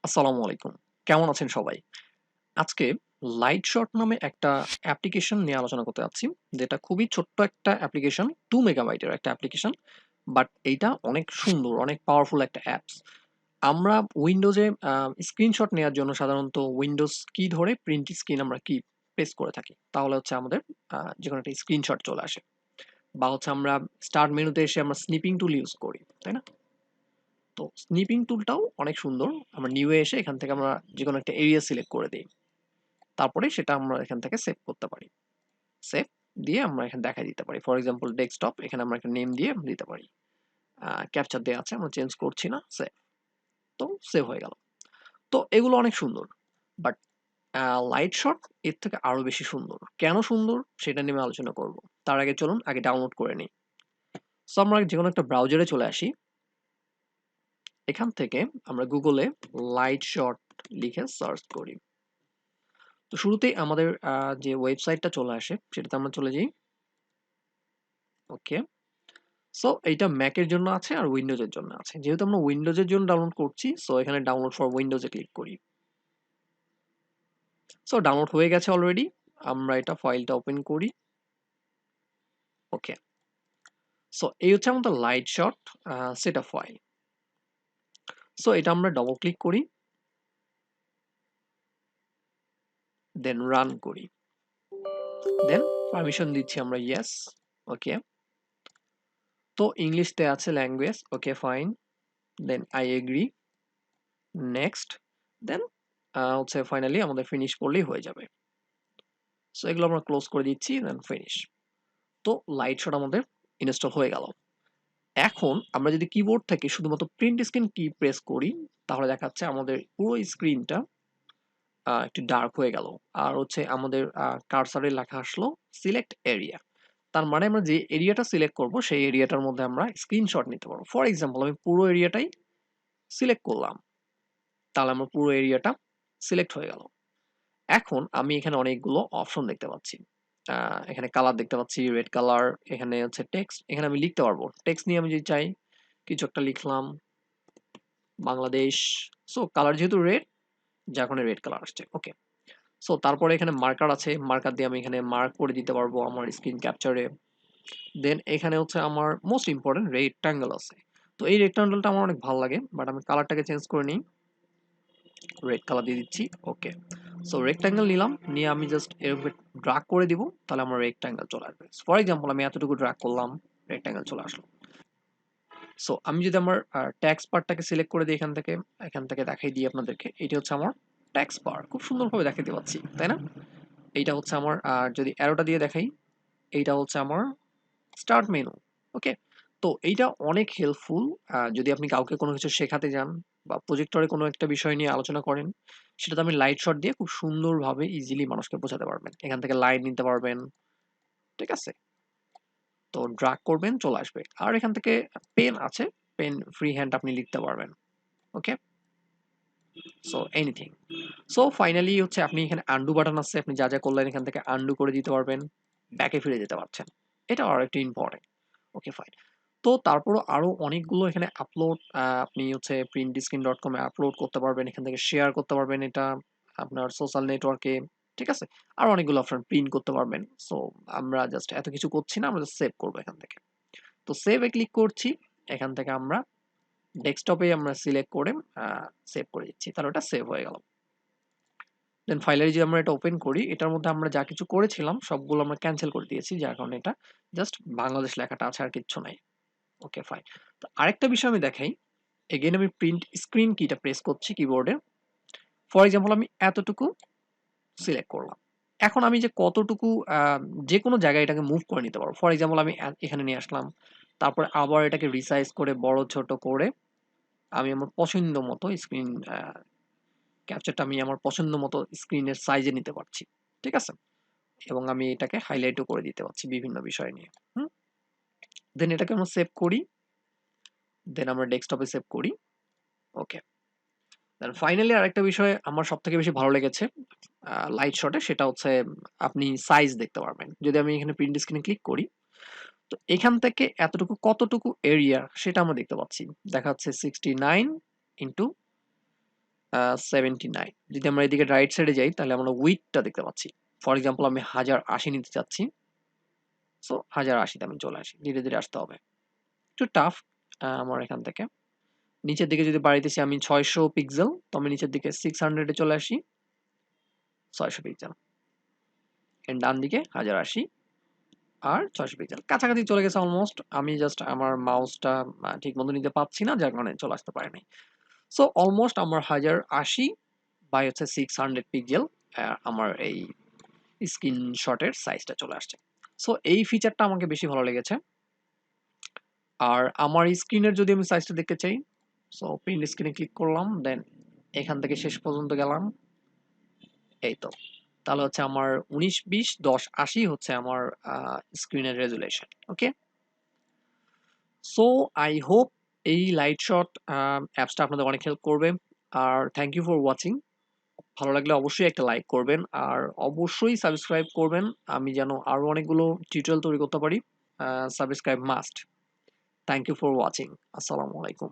আসসালামু আলাইকুম। কেমন আছেন সবাই? আজকে LightShot নামে একটা অ্যাপ্লিকেশন নিয়ে আলোচনা করতে যাচ্ছি। যেটা খুবই ছোট্ট একটা অ্যাপ্লিকেশন, 2 মেগাবাইটের একটা অ্যাপ্লিকেশন। বাট এইটা অনেক সুন্দর, অনেক পাওয়ারফুল একটা অ্যাপস। আমরা উইন্ডোজে স্ক্রিনশট নেয়ার জন্য সাধারণত উইন্ডোজ কি ধরে প্রিন্ট স্ক্রিন আমরা কি প্রেস করে থাকি। তাহলে হচ্ছে আমাদের যেকোনো একটা স্ক্রিনশট চলে আসে। বা হচ্ছে আমরা স্টার্ট মেনুতে এসে আমরা স্নিপিং টুল ইউজ করি, তাই না? তো স্নিপিং টুলটাও অনেক সুন্দর। আমরা নিউ এ এসে এখান থেকে আমরা যেকোনো একটা এরিয়া সিলেক্ট করে দেই। তারপরে সেটা আমরা এখান থেকে সেভ করতে পারি। সেভ দিয়ে আমরা এখানে দেখায় দিতে পারি। ফর এক্সাম্পল ডেস্কটপ, এখানে আমরা একটা নেম দিয়ে দিতে পারি। ক্যাপচার দেয়া আছে, আমরা চেঞ্জ করছি না, সেভ। তো সেভ হয়ে গেল। তো এগুলো অনেক সুন্দর। বাট লাইট শট এর থেকে আরো বেশি সুন্দর। কেন সুন্দর সেটা নিয়ে আমি আলোচনা করব। তার আগে চলুন আগে ডাউনলোড করে নিই। সো আমরা যেকোনো একটা ব্রাউজারে চলে আসি। এখান থেকে আমরা গুগলে লাইট শট লিখে সার্চ করি। তো শুরুতেই আমাদের যে ওয়েবসাইটটা চলে আসে সেটাতে আমরা চলে যাই। ওকে। সো এইটা ম্যাকের জন্য আছে আর উইন্ডোজের জন্য আছে। যেহেতু আমরা উইন্ডোজের জন্য ডাউনলোড করছি, সো এখানে ডাউনলোড ফর উইন্ডোজে ক্লিক করি। সো ডাউনলোড হয়ে গেছে অলরেডি। আমরা এটা ফাইলটা ওপেন করি। ওকে। সো এই হচ্ছে আমাদের light shot setup file. So এটা আমরা ডবল ক্লিক করি, দেন রান করি। দেন পারমিশন দিচ্ছি আমরা ইয়েস। ওকে। তো ইংলিশতে আছে language. Okay fine. Then I agree. Next. Then হচ্ছে ফাইনালি আমাদের ফিনিশ করলেই হয়ে যাবে। সো এগুলো আমরা ক্লোজ করে দিচ্ছি, দেন ফিনিশ। তো লাইট শট আমাদের ইনস্টল হয়ে গেল। এখন আমরা যদি কিবোর্ড থেকে শুধুমাত্র প্রিন্ট স্ক্রিন কি প্রেস করি, তাহলে দেখাচ্ছে আমাদের পুরো স্ক্রিনটা একটু ডার্ক হয়ে গেল। আর হচ্ছে আমাদের কার্সারে লেখা আসলো সিলেক্ট এরিয়া। তার মানে আমরা যে এরিয়াটা সিলেক্ট করব সেই এরিয়াটার মধ্যে আমরা স্ক্রিনশট নিতে পারবো। ফর এক্সাম্পল আমি পুরো এরিয়াটাই সিলেক্ট করলাম, তাহলে আমার পুরো এরিয়াটা সিলেক্ট হয়ে গেল। এখন আমি এখানে অনেকগুলো অপশন দেখতে পাচ্ছি। এখানে কালার দেখতে পাচ্ছি, রেড কালার। এখানে হচ্ছে টেক্সট, এখানে আমি লিখতে পারবো। টেক্সট নিয়ে আমি যদি চাই কিছু একটা লিখলাম, বাংলাদেশ। সো কালার যেহেতু রেড, যার কারণে রেড কালার আসছে। ওকে। সো তারপরে এখানে মার্কার আছে, মার্কার দিয়ে আমি এখানে মার্ক করে দিতে পারবো আমার স্ক্রিন ক্যাপচারে। দেন এখানে হচ্ছে আমার মোস্ট ইম্পর্টেন্ট রেক্টাঙ্গেল আছে। তো এই রেক্টাঙ্গেলটা আমার অনেক ভালো লাগে, বাট আমি কালারটাকে চেঞ্জ করে নিই, রেড কালার দিয়ে দিচ্ছি। ওকে। সো রেক্টাঙ্গেল নিলাম, নিয়ে আমি জাস্ট এরকম ড্রাগ করে দিব, তাহলে আমার রেক্টাঙ্গেল চলে আসবে। ফর এক্সাম্পল আমি এতটুকু ড্রাগ করলাম, রেক্টাঙ্গেল চলে আসলো। সো আমি যদি আমার ট্যাক্স পার্টটাকে সিলেক্ট করে দিই এখান থেকে দেখাই দিই আপনাদেরকে। এইটা হচ্ছে আমার ট্যাক্স বার, খুব সুন্দরভাবে দেখাতে পাচ্ছি, তাই না? এইটা হচ্ছে আমার যদি অ্যারোটা দিয়ে দেখাই, এইটা হচ্ছে আমার স্টার্ট মেনু। ওকে। তো এইটা অনেক হেল্পফুল যদি আপনি কাউকে কোনো কিছু শেখাতে যান বা প্রজেক্টরে কোনো একটা বিষয় নিয়ে আলোচনা করেন, সেটাতে আমি লাইট শট দিয়ে খুব সুন্দরভাবে ইজিলি মানুষকে বোঝাতে পারবেন। এখান থেকে লাইন নিতে পারবেন, ঠিক আছে? তো ড্রাগ করবেন, চলে আসবে। আর এখান থেকে পেন আছে, পেন ফ্রি হ্যান্ড আপনি লিখতে পারবেন। Okay. So anything. So finally হচ্ছে আপনি এখানে আন্ডু বাটন আছে, আপনি যা যা করলেন এখান থেকে আন্ডু করে দিতে পারবেন, ব্যাকে ফিরে যেতে পারছেন। এটা আর একটু ইম্পর্টেন্ট। Okay fine. তো তারপরও আরো অনেকগুলো এখানে আপলোড, আপনি হচ্ছে printdscreen.com এ আপলোড করতে পারবেন, এখান থেকে শেয়ার করতে পারবেন এটা আপনার সোশ্যাল নেটওয়ার্কে, ঠিক আছে? আরো অনেকগুলো অপশন প্রিন্ট করতে পারবেন। সো আমরা জাস্ট এত কিছু করছি না, আমরা জাস্ট সেভ করবো এখান থেকে। তো সেভ এ ক্লিক করছি, এখান থেকে আমরা ডেস্কটপে আমরা সিলেক্ট করে সেভ করে দিচ্ছি, তাহলে ওটা সেভ হয়ে গেল। দেন ফাইনালি যদি আমরা এটা ওপেন করি, এটার মধ্যে আমরা যা কিছু করেছিলাম সবগুলো আমরা ক্যান্সেল করে দিয়েছি, যার কারণে এটা জাস্ট বাংলাদেশ লেখাটা আছে, আর কিচ্ছু নাই। Okay fine. তো আরেকটা বিষয় আমি দেখাই। এগেইন আমি প্রিন্ট স্ক্রিন কিটা প্রেস করছি কিবোর্ডে। ফর এক্সাম্পল আমি এতটুকু সিলেক্ট করলাম। এখন আমি যে কতটুকু যে কোনো জায়গায় এটাকে মুভ করে নিতে পারবো। ফর এক্সাম্পল আমি এখানে নিয়ে আসলাম। তারপরে আবার এটাকে রিসাইজ করে বড় ছোট করে আমি আমার পছন্দ মতো স্ক্রিন ক্যাপচারটা আমি আমার পছন্দ মতো স্ক্রিনের সাইজে নিতে পারছি। ঠিক আছে? এবং আমি এটাকে হাইলাইটও করে দিতে পারছি বিভিন্ন বিষয় নিয়ে। হুম? দেন এটাকে আমরা সেভ করি। দেন আমরা ডেস্কটপে সেভ করি। ওকে। দেন ফাইনালি আরেকটা বিষয় আমার সবথেকে বেশি ভালো লেগেছে লাইট শটে, সেটা হচ্ছে আপনি সাইজ দেখতে পারবেন। যদি আমি এখানে প্রিন্ট স্ক্রিনে ক্লিক করি, তো এখান থেকে এতটুকু কতটুকু এরিয়া সেটা আমরা দেখতে পাচ্ছি, দেখাচ্ছে 69 ইন্টু 79। যদি আমরা এদিকে রাইট সাইডে যাই তাহলে আমরা উইডথটা দেখতে পাচ্ছি। ফর এক্সাম্পল আমি 1080 নিতে চাচ্ছি, সো 1080তে আমি চলে আসি, ধীরে ধীরে আসতে হবে, একটু টাফ আমার এখান থেকে। নিচের দিকে যদি বাড়িতেছি আমি 600 পিক্সেল, তো আমি নিচের দিকে 600-এ চলে আসি, 600 পিক্সেল, এন্ড ডান দিকে 1080 আর 600 পিক্সেল, কাছাকাছি চলে গেছে অলমোস্ট। আমি জাস্ট আমার মাউসটা ঠিক মতো নিতে পারছি না, যার কারণে চলে আসতে পারে নাই। সো অলমোস্ট আমার 1080 বাই হচ্ছে 600 পিক্সেল আমার এই স্ক্রিনশটের সাইজটা চলে আসছে। সো এই ফিচারটা আমাকে বেশি ভালো লেগেছে। আর আমার স্ক্রিনের যদি আমি সাইজটা দেখতে চাই, সো প্রিন্ট স্ক্রিনে ক্লিক করলাম, দেন এখান থেকে শেষ পর্যন্ত গেলাম, এই তো। তাহলে হচ্ছে আমার 1920 1080 হচ্ছে আমার স্ক্রিনের resolution. Okay, so I hope এই লাইট শট অ্যাপসটা আপনাদের অনেক হেল্প করবে। আর থ্যাংক ইউ ফর ওয়াচিং। ভালো লাগলে অবশ্যই একটা লাইক করবেন আর অবশ্যই সাবস্ক্রাইব করবেন, আমি যেন আরো অনেকগুলো টিউটোরিয়াল তৈরি করতে পারি। Subscribe must. Thank you for watching. আসসালামু আলাইকুম।